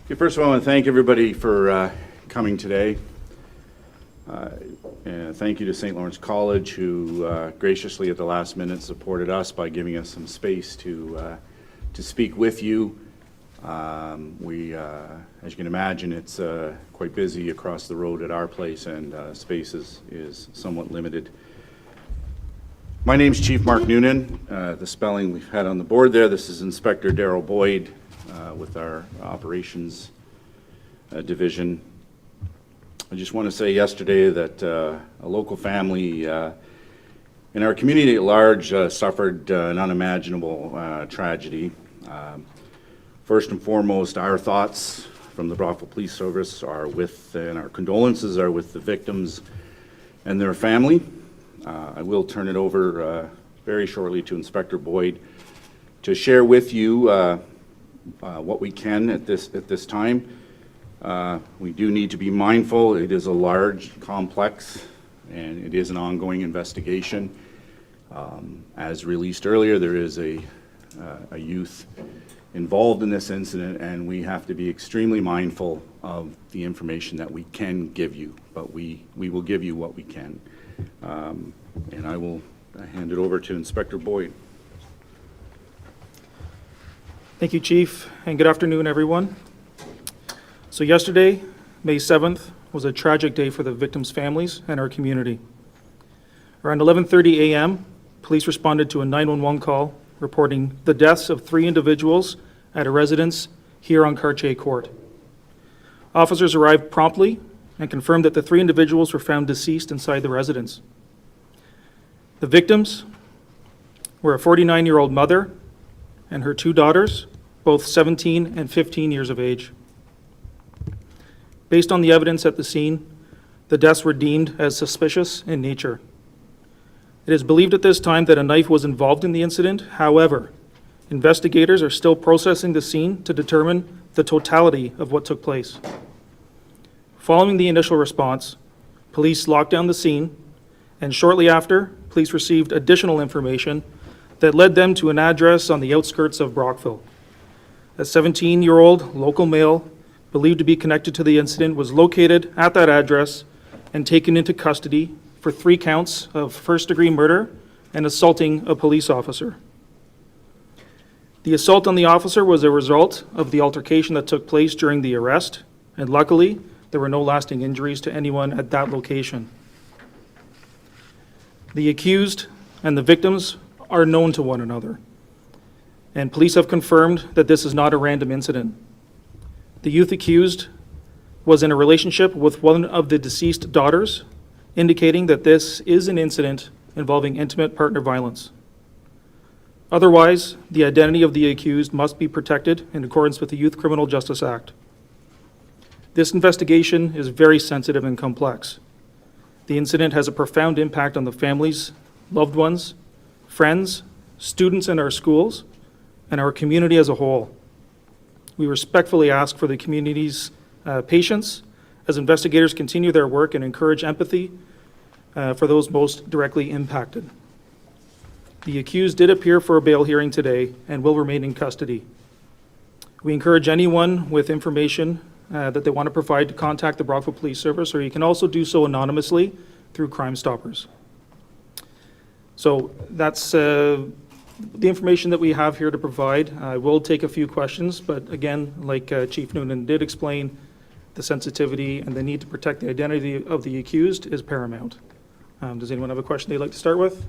Okay, first of all, I want to thank everybody for coming today. And thank you to St. Lawrence College, who graciously at the last minute supported us by giving us some space to speak with you. As you can imagine, it's quite busy across the road at our place, and space is somewhat limited. My name's Chief Mark Noonan. The spelling we've had on the board there, this is Inspector Darryl Boyd with our operations division. I just want to say yesterday that a local family in our community at large suffered an unimaginable tragedy. First and foremost, our thoughts from the Brockville Police Service are with, and our condolences are with the victims and their family. I will turn it over very shortly to Inspector Boyd to share with you what we can at this time. We do need to be mindful. It is a large, complex, and it is an ongoing investigation. As released earlier, there is a youth involved in this incident, and we have to be extremely mindful of the information that we can give you, but we will give you what we can. And I will hand it over to Inspector Boyd. Thank you, Chief, and good afternoon, everyone. So yesterday, May 7th, was a tragic day for the victims' families and our community. Around 11:30 a.m., police responded to a 911 call reporting the deaths of 3 individuals at a residence here on Cartier Court. Officers arrived promptly and confirmed that the 3 individuals were found deceased inside the residence. The victims were a 49-year-old mother and her 2 daughters, both 17 and 15 years of age. Based on the evidence at the scene, the deaths were deemed as suspicious in nature. It is believed at this time that a knife was involved in the incident. However, investigators are still processing the scene to determine the totality of what took place. Following the initial response, police locked down the scene, and shortly after, police received additional information that led them to an address on the outskirts of Brockville. A 17-year-old local male believed to be connected to the incident was located at that address and taken into custody for 3 counts of first-degree murder and assaulting a police officer. The assault on the officer was a result of the altercation that took place during the arrest, and luckily, there were no lasting injuries to anyone at that location. The accused and the victims are known to one another, and police have confirmed that this is not a random incident. The youth accused was in a relationship with one of the deceased daughters, indicating that this is an incident involving intimate partner violence. Otherwise, the identity of the accused must be protected in accordance with the Youth Criminal Justice Act. This investigation is very sensitive and complex. The incident has a profound impact on the families, loved ones, friends, students in our schools, and our community as a whole. We respectfully ask for the community's patience as investigators continue their work and encourage empathy for those most directly impacted. The accused did appear for a bail hearing today and will remain in custody. We encourage anyone with information that they want to provide to contact the Brockville Police Service, or you can also do so anonymously through Crime Stoppers. So that's the information that we have here to provide. I will take a few questions, but again, like Chief Noonan did explain, the sensitivity and the need to protect the identity of the accused is paramount. Does anyone have a question they'd like to start with?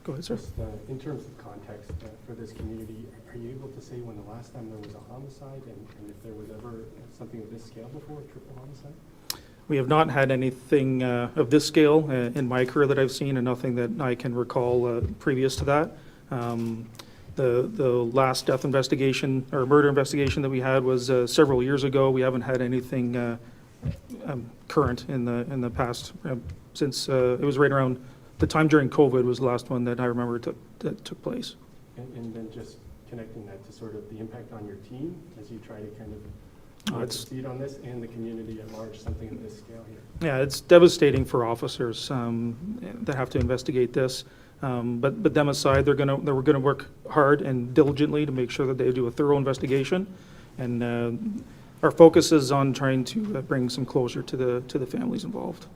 Go ahead, sir. Just, in terms of context for this community, are you able to say when the last time there was a homicide and if there was ever something of this scale before, triple homicide? We have not had anything of this scale in my career that I've seen, and nothing that I can recall previous to that. The last death investigation or murder investigation that we had was several years ago. We haven't had anything current in the past since it was right around the time during COVID was the last one that I remember that took place. And then just connecting that to sort of the impact on your team as you try to kind of succeed on this and the community at large, something at this scale here. Yeah, it's devastating for officers that have to investigate this. But them aside, we're gonna work hard and diligently to make sure that they do a thorough investigation, and our focus is on trying to bring some closure to the families involved.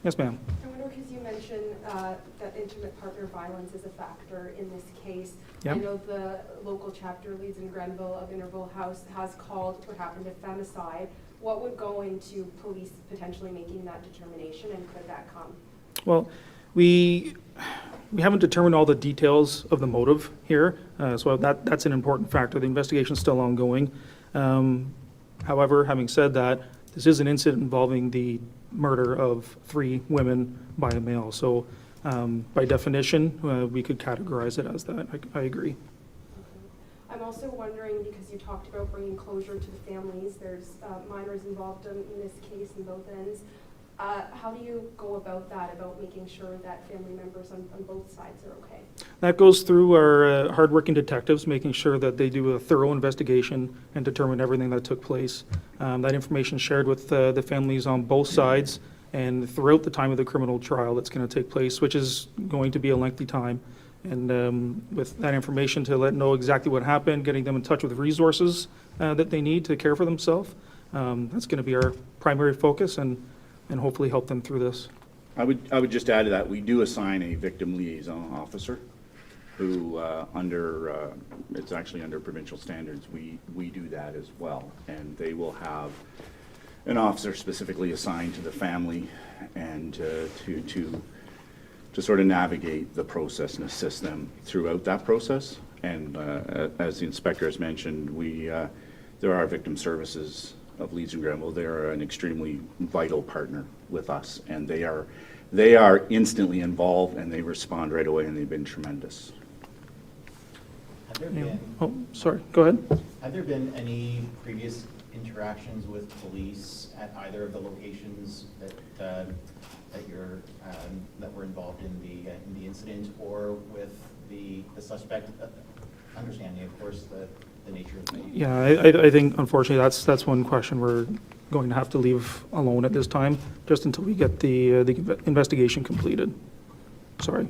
Yes, ma'am. I wonder, because you mentioned that intimate partner violence is a factor in this case. Yep. I know the local chapter Leeds and Grenville of Interval House has called what happened a femicide. What would go into police potentially making that determination, and could that come? Well, we haven't determined all the details of the motive here, so that's an important factor. The investigation is still ongoing. However, having said that, this is an incident involving the murder of 3 women by a male. So by definition, we could categorize it as that. I agree. Okay. I'm also wondering, because you talked about bringing closure to the families, there's minors involved in this case in both ends. How do you go about that, about making sure that family members on both sides are okay? That goes through our hardworking detectives, making sure that they do a thorough investigation and determine everything that took place. That information shared with the families on both sides and throughout the time of the criminal trial that's going to take place, which is going to be a lengthy time. And with that information to let know exactly what happened, getting them in touch with resources that they need to care for themselves, that's going to be our primary focus, and hopefully help them through this. I would just add to that, we do assign a victim liaison officer who, it's actually under provincial standards, we do that as well. And they will have an officer specifically assigned to the family and to sort of navigate the process and assist them throughout that process. And as the inspector has mentioned, there are victim services of Leeds and Grenville. They are an extremely vital partner with us, and they are instantly involved, and they respond right away, and they've been tremendous. Have there been, Oh, sorry, go ahead. have there been any previous interactions with police at either of the locations that were involved in the incident, or with the suspect? Understanding, of course, the nature of the. Yeah, I think unfortunately that's one question we're going to have to leave alone at this time, just until we get the investigation completed. Sorry.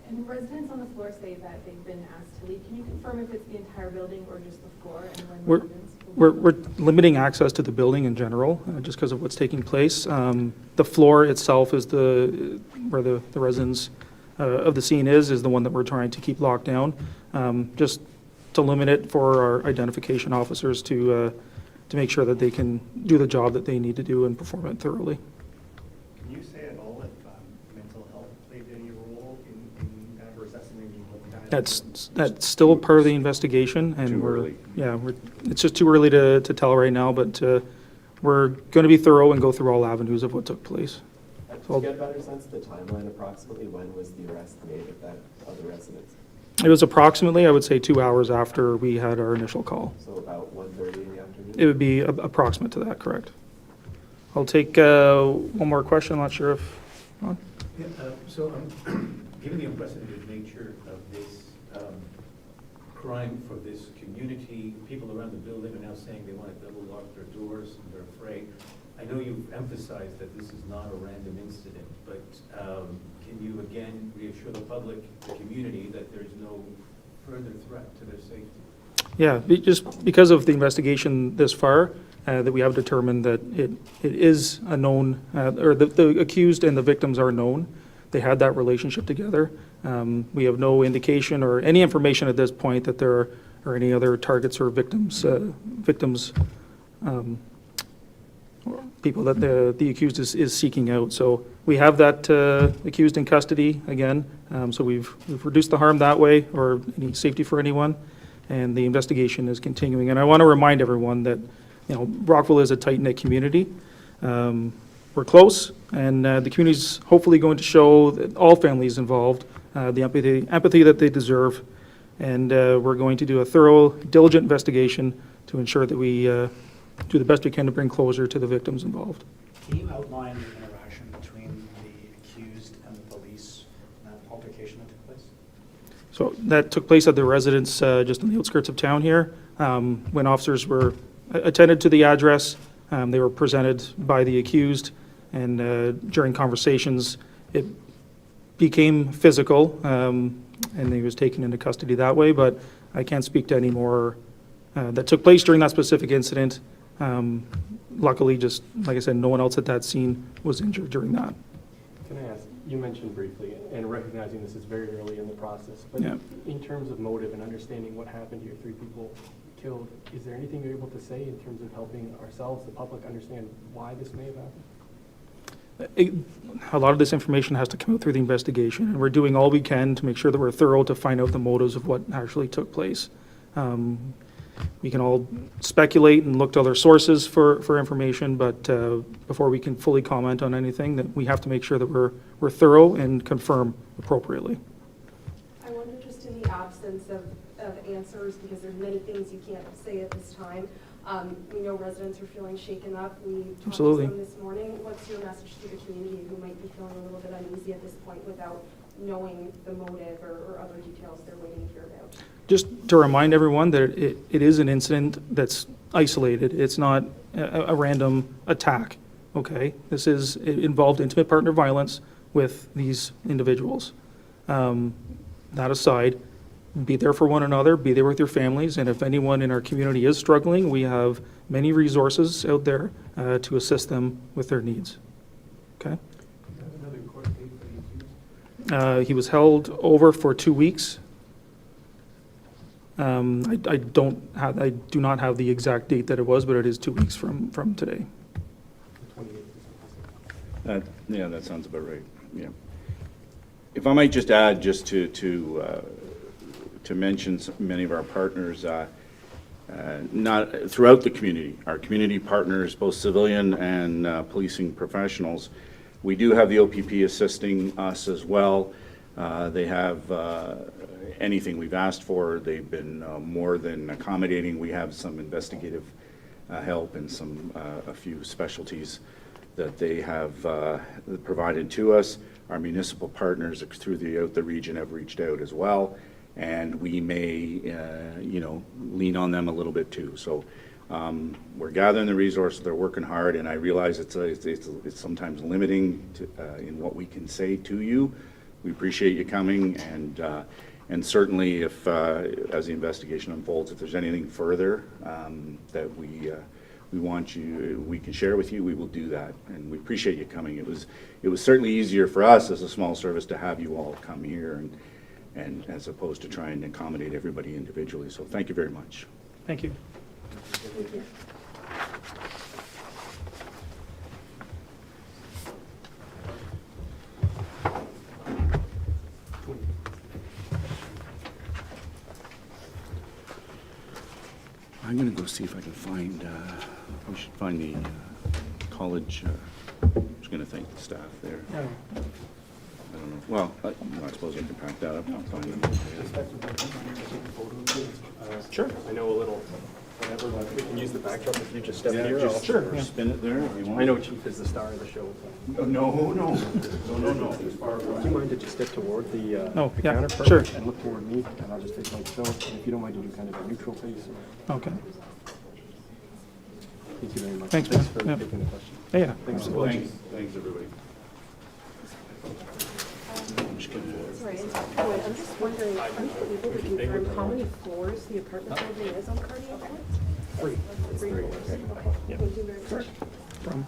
And residents on the floor say that they've been asked to leave. Can you confirm if it's the entire building or just the floor? And when residents will be We're limiting access to the building in general, just because of what's taking place. The floor itself is where the residents of the scene is the one that we're trying to keep locked down, just to limit it for our identification officers to make sure that they can do the job that they need to do and perform it thoroughly. Can you say at all if mental health played any role in that, or is that something you looked at? That's still part of the investigation, and Too early. it's just too early to tell right now, but we're going to be thorough and go through all avenues of what took place. To get a better sense of the timeline, approximately when was the arrest made of that other residence? It was approximately, I would say, 2 hours after we had our initial call. So about 1:30 in the afternoon? It would be approximate to that, correct. I'll take one more question. I'm not sure if, Ron? Yeah, so given the unprecedented nature of this crime for this community, people around the building are now saying they want to double lock their doors and they're afraid. I know you've emphasized that this is not a random incident, but can you again reassure the public, the community, that there's no further threat to their safety? Yeah, just because of the investigation this far, that we have determined that it is a known, or the accused and the victims are known. They had that relationship together. We have no indication or any information at this point that there are any other targets or victims, people that the accused is seeking out. So we have that accused in custody again. So we've reduced the harm that way, or any safety for anyone, and the investigation is continuing. And I want to remind everyone that, Brockville is a tight-knit community. We're close, and the community's hopefully going to show that all families involved the empathy that they deserve. And we're going to do a thorough, diligent investigation to ensure that we do the best we can to bring closure to the victims involved. Can you outline the interaction between the accused and the police in that altercation that took place? So that took place at the residence just on the outskirts of town here. When officers were attended to the address, they were presented by the accused, and during conversations, it became physical, and he was taken into custody that way, but I can't speak to any more that took place during that specific incident. Luckily, just like I said, no one else at that scene was injured during that. Can I ask, you mentioned briefly, and recognizing this is very early in the process, but Yeah. in terms of motive and understanding what happened here, 3 people killed, is there anything you're able to say in terms of helping ourselves, the public, understand why this may have happened? A lot of this information has to come out through the investigation, and we're doing all we can to make sure that we're thorough to find out the motives of what actually took place. We can all speculate and look to other sources for information, but before we can fully comment on anything, that we have to make sure that we're thorough and confirm appropriately. I wonder, just in the absence of answers, because there's many things you can't say at this time. We know residents are feeling shaken up. We talked to Absolutely. them this morning. What's your message to the community who might be feeling a little bit uneasy at this point without knowing the motive or other details they're waiting to hear about? Just to remind everyone that it is an incident that's isolated. It's not a random attack, okay? It involved intimate partner violence with these individuals. That aside, be there for one another, be there with your families, and if anyone in our community is struggling, we have many resources out there to assist them with their needs, okay? Another court date for the accused? He was held over for 2 weeks. I do not have the exact date that it was, but it is 2 weeks from today. The 28th. Yeah, that sounds about right, yeah. If I might just add, just to mention many of our partners, not throughout the community, our community partners, both civilian and policing professionals, we do have the OPP assisting us as well. They have anything we've asked for. They've been more than accommodating. We have some investigative help and a few specialties that they have provided to us. Our municipal partners throughout the region have reached out as well, and we may, lean on them a little bit too. So we're gathering the resources. They're working hard, and I realize it's sometimes limiting in what we can say to you. We appreciate you coming, and certainly if, as the investigation unfolds, if there's anything further that we can share with you, we will do that. And we appreciate you coming. It was certainly easier for us as a small service to have you all come here, and as opposed to trying to accommodate everybody individually. So thank you very much. Thank you. Thank you. I'm going to go see if I can find, we should find the college, I was going to thank the staff there. I don't know, well, I suppose I can pack that up, I'll find them. Sure. I know a little, whatever, but we can use the backdrop if you just step here. I'll- Or spin it there if you want. I know Chief is the star of the show. No. Would you mind to just step toward the Oh, yeah, counterpart sure. and look toward me, and I'll just take like so. And if you don't mind to do kind of a neutral face. Okay. Thank you very much. Thanks, Thanks man. for Yeah. taking the question. Yeah. Thanks. Thanks, everybody. Sorry, I'm just wondering, are you able to confirm how many floors the apartment building is on Cardiac Court? 3. 3 floors. Okay, thank you very much. From